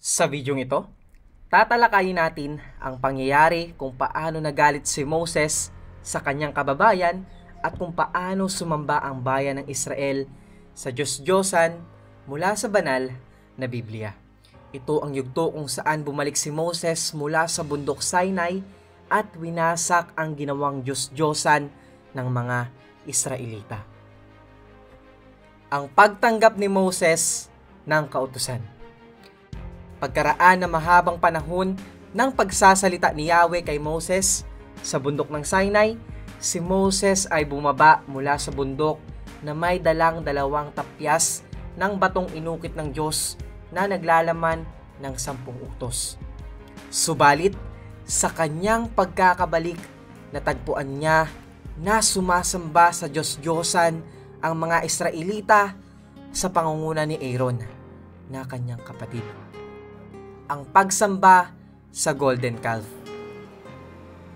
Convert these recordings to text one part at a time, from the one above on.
Sa videong ito, tatalakayin natin ang pangyayari kung paano nagalit si Moses sa kanyang kababayan at kung paano sumamba ang bayan ng Israel sa Diyos-Diyosan mula sa banal na Biblia. Ito ang yugto kung saan bumalik si Moses mula sa bundok Sinai at winasak ang ginawang Diyos-Diyosan ng mga Israelita. Ang pagtanggap ni Moses ng kautusan. Pagkaraan ng mahabang panahon ng pagsasalita ni Yahweh kay Moses sa bundok ng Sinai, si Moses ay bumaba mula sa bundok na may dalang 2 tapyas ng batong inukit ng Diyos na naglalaman ng 10 utos. Subalit, sa kanyang pagkakabalik, natagpuan niya na sumasamba sa Diyos-Diyosan ang mga Israelita sa pangunguna ni Aaron na kanyang kapatid. Ang pagsamba sa golden calf.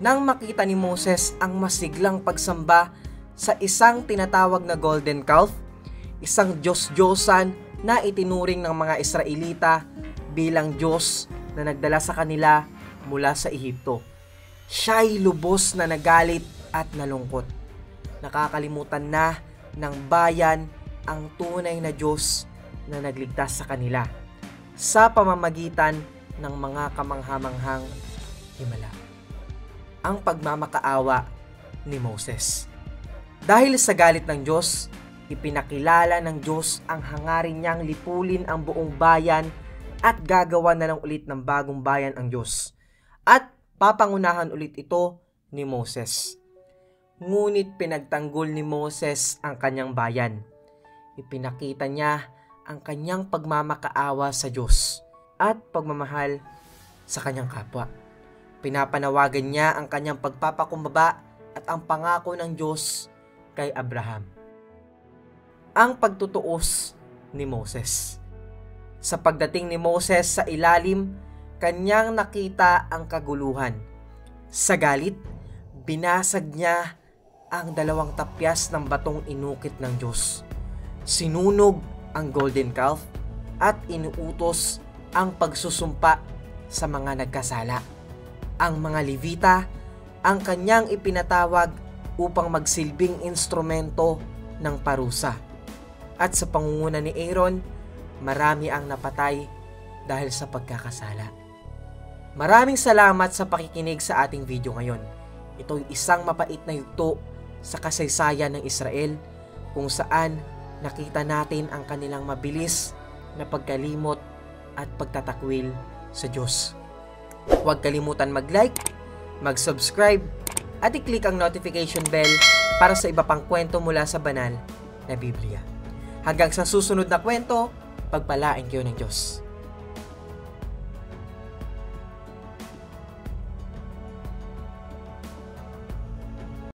Nang makita ni Moses ang masiglang pagsamba sa isang tinatawag na golden calf, isang Diyos-Diyosan na itinuring ng mga Israelita bilang Diyos na nagdala sa kanila mula sa Ehipto, siya'y lubos na nagalit at nalungkot. Nakakalimutan na ng bayan ang tunay na Diyos na nagligtas sa kanila sa pamamagitan ng mga kamanghamanghang himala. Ang pagmamakaawa ni Moses. Dahil sa galit ng Diyos, ipinakilala ng Diyos ang hangarin niyang lipulin ang buong bayan at gagawa na lang ulit ng bagong bayan ang Diyos. At papangunahan ulit ito ni Moses. Ngunit pinagtanggol ni Moses ang kanyang bayan. Ipinakita niya ang kanyang pagmamakaawa sa Diyos at pagmamahal sa kanyang kapwa. Pinapanawagan niya ang kanyang pagpapakumbaba at ang pangako ng Diyos kay Abraham. Ang pagtutuos ni Moses. Sa pagdating ni Moses sa ilalim, kanyang nakita ang kaguluhan. Sa galit, binasag niya ang 2 tapyas ng batong inukit ng Diyos. Sinunog ang golden calf at inuutos ang pagsusumpa sa mga nagkasala. Ang mga Levita ang kanyang ipinatawag upang magsilbing instrumento ng parusa. At sa pangunguna ni Aaron, marami ang napatay dahil sa pagkakasala. Maraming salamat sa pakikinig sa ating video ngayon. Ito'y isang mapait na yugto sa kasaysayan ng Israel kung saan nakita natin ang kanilang mabilis na pagkalimot at pagtatakwil sa Diyos. Huwag kalimutan mag-like, mag-subscribe, at i-click ang notification bell para sa iba pang kwento mula sa banal na Biblia. Hanggang sa susunod na kwento, pagpalain kayo ng Diyos.